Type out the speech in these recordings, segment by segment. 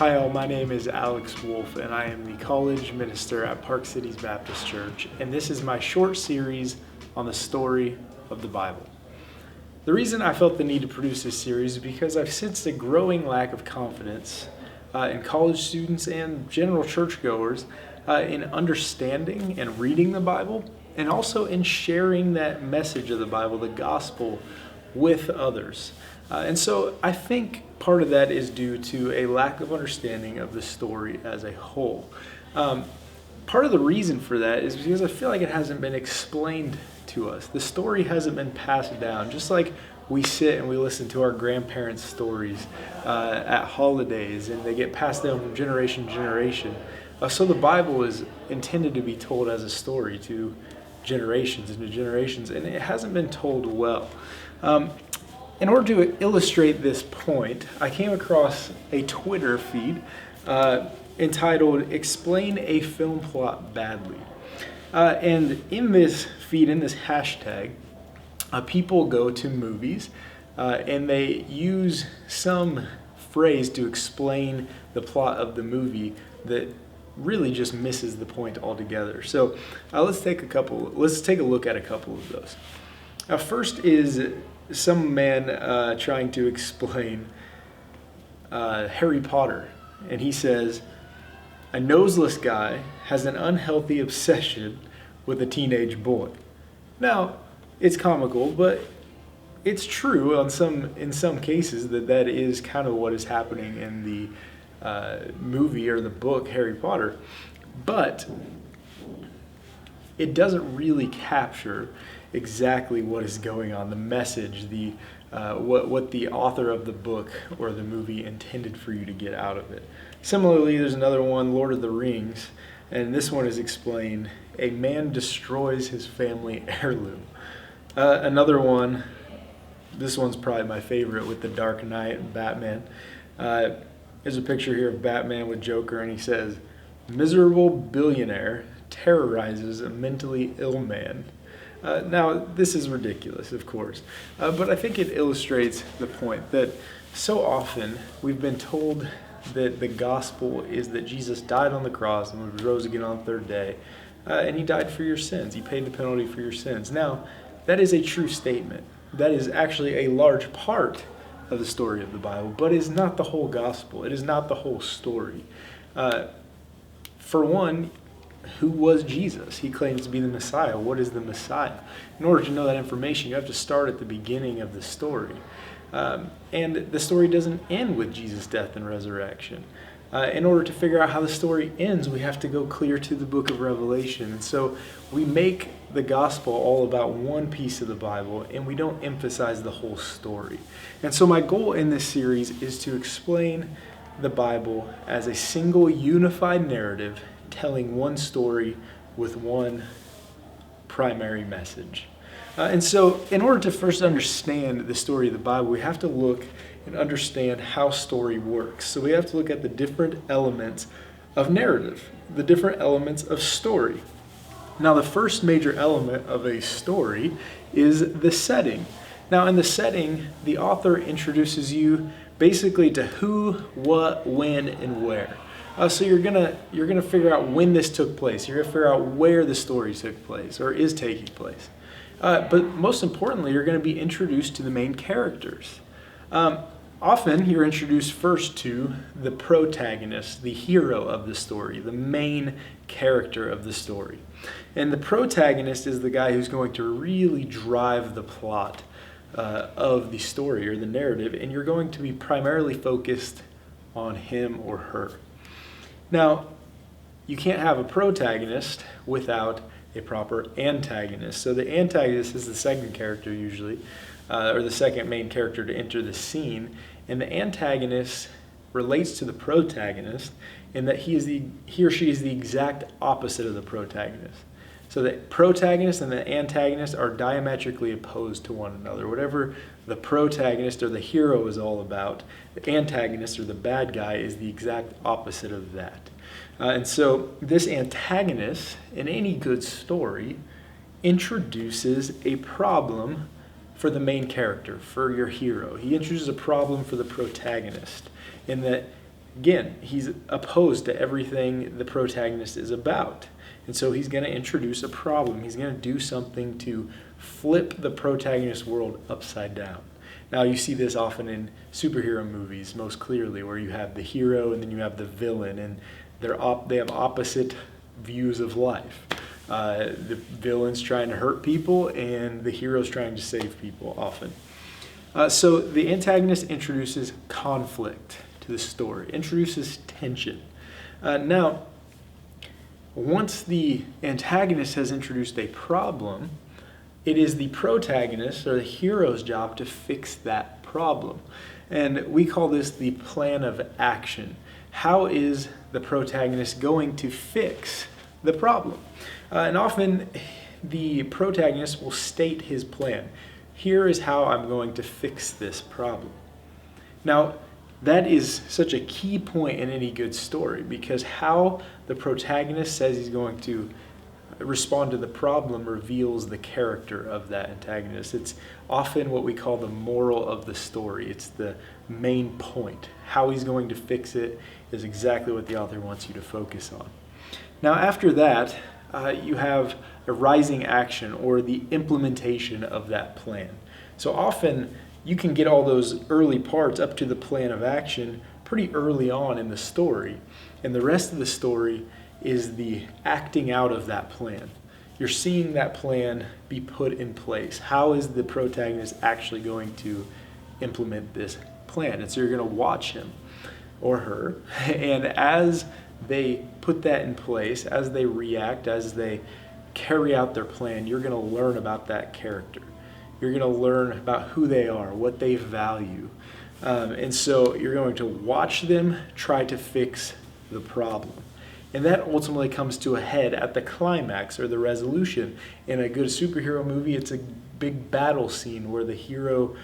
Hi all, my name is Alex Wolf and I am the college minister at Park Cities Baptist Church, and this is my short series on the story of the Bible. The reason I felt the need to produce this series is because I've sensed a growing lack of confidence in college students and general churchgoers in understanding and reading the Bible, and also in sharing that message of the Bible, the gospel, with others. And so I think part of that is due to a lack of understanding of the story as a whole. Part of the reason for that is because I feel like it hasn't been explained to us. The story hasn't been passed down, just like we sit and we listen to our grandparents' stories at holidays, and they get passed down from generation to generation. So the Bible is intended to be told as a story to generations and to generations, and it hasn't been told well. In order to illustrate this point, I came across a Twitter feed entitled "Explain a Film Plot Badly." And in this feed, in this hashtag, people go to movies and they use some phrase to explain the plot of the movie that really just misses the point altogether. So let's take a look at a couple of those. First is some man trying to explain Harry Potter, and he says, "A noseless guy has an unhealthy obsession with a teenage boy." Now, it's comical, but it's true in some cases that is kind of what is happening in the movie or the book Harry Potter, but it doesn't really capture exactly what is going on, the message, what the author of the book or the movie intended for you to get out of it. Similarly, there's another one, Lord of the Rings, and this one is explained: a man destroys his family heirloom. Another one, this one's probably my favorite, with the Dark Knight and Batman. There's a picture here of Batman with Joker, and he says, "Miserable billionaire terrorizes a mentally ill man." Now, this is ridiculous, of course, but I think it illustrates the point that so often we've been told that the gospel is that Jesus died on the cross and rose again on the third day, and he died for your sins. He paid the penalty for your sins. Now, that is a true statement. That is actually a large part of the story of the Bible, but it is not the whole gospel. It is not the whole story. For one, who was Jesus? He claims to be the Messiah. What is the Messiah? In order to know that information, you have to start at the beginning of the story. And the story doesn't end with Jesus' death and resurrection. In order to figure out how the story ends, we have to go clear to the book of Revelation. And so we make the gospel all about one piece of the Bible, and we don't emphasize the whole story. And so my goal in this series is to explain the Bible as a single unified narrative telling one story with one primary message. And so in order to first understand the story of the Bible, we have to look and understand how story works. So we have to look at the different elements of narrative, the different elements of story. Now, the first major element of a story is the setting. Now, in the setting, the author introduces you basically to who, what, when, and where. So you're gonna figure out when this took place. You're gonna figure out where the story took place or is taking place. But most importantly, you're gonna be introduced to the main characters. Often you're introduced first to the protagonist, the hero of the story, the main character of the story. And the protagonist is the guy who's going to really drive the plot of the story or the narrative, and you're going to be primarily focused on him or her. Now, you can't have a protagonist without a proper antagonist. So the antagonist is the second character usually, or the second main character to enter the scene. And the antagonist relates to the protagonist in that he or she is the exact opposite of the protagonist. So the protagonist and the antagonist are diametrically opposed to one another. Whatever the protagonist or the hero is all about, the antagonist or the bad guy is the exact opposite of that. And so this antagonist in any good story introduces a problem for the main character, for your hero. He introduces a problem for the protagonist in that again, he's opposed to everything the protagonist is about. And so he's going to introduce a problem. He's going to do something to flip the protagonist's world upside down. Now, you see this often in superhero movies, most clearly, where you have the hero and then you have the villain, and they have opposite views of life. The villain's trying to hurt people, and the hero's trying to save people, often. So the antagonist introduces conflict to the story, introduces tension. Now, once the antagonist has introduced a problem, it is the protagonist or the hero's job to fix that problem. And we call this the plan of action. How is the protagonist going to fix the problem? And often the protagonist will state his plan. Here is how I'm going to fix this problem. Now, that is such a key point in any good story, because how the protagonist says he's going to respond to the problem reveals the character of that antagonist. It's often what we call the moral of the story. It's the main point. How he's going to fix it is exactly what the author wants you to focus on. Now, after that, you have a rising action, or the implementation of that plan. So often you can get all those early parts up to the plan of action pretty early on in the story, and the rest of the story is the acting out of that plan. You're seeing that plan be put in place. How is the protagonist actually going to implement this plan? And so you're going to watch him or her, and as they put that in place, as they react, as they carry out their plan, you're going to learn about that character. You're going to learn about who they are, what they value. And so you're going to watch them try to fix the problem. And that ultimately comes to a head at the climax, or the resolution. In a good superhero movie, it's a big battle scene where the hero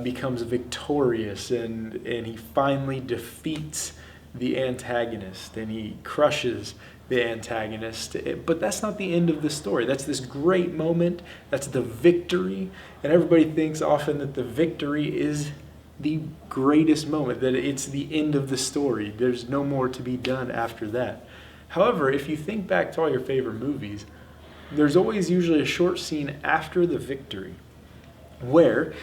becomes victorious, and he finally defeats the antagonist, and he crushes the antagonist. But that's not the end of the story. That's this great moment. That's the victory. And everybody thinks often that the victory is the greatest moment, that it's the end of the story. There's no more to be done after that. However, if you think back to all your favorite movies, there's always usually a short scene after the victory where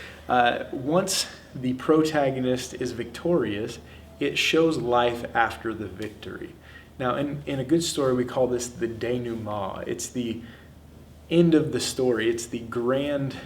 once the protagonist is victorious, it shows life after the victory. Now, in a good story, we call this the denouement. It's the end of the story. It's the grand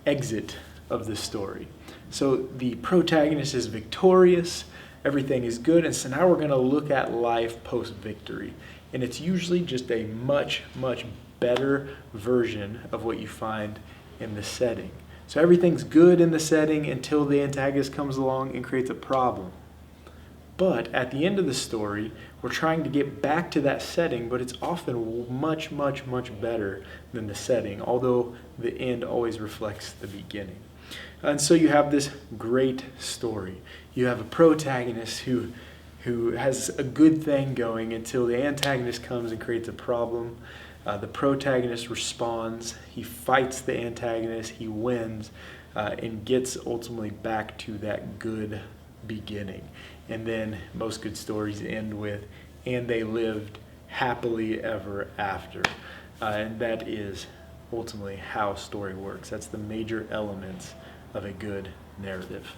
exit of the story. So the protagonist is victorious, everything is good, and so now we're going to look at life post-victory. And it's usually just a much, much better version of what you find in the setting. So everything's good in the setting until the antagonist comes along and creates a problem. But at the end of the story, we're trying to get back to that setting, but it's often much, much, much better than the setting, although the end always reflects the beginning. And so you have this great story. You have a protagonist who has a good thing going until the antagonist comes and creates a problem. The protagonist responds, he fights the antagonist, he wins, and gets ultimately back to that good beginning. And then most good stories end with, and they lived happily ever after. And that is ultimately how story works. That's the major elements of a good narrative.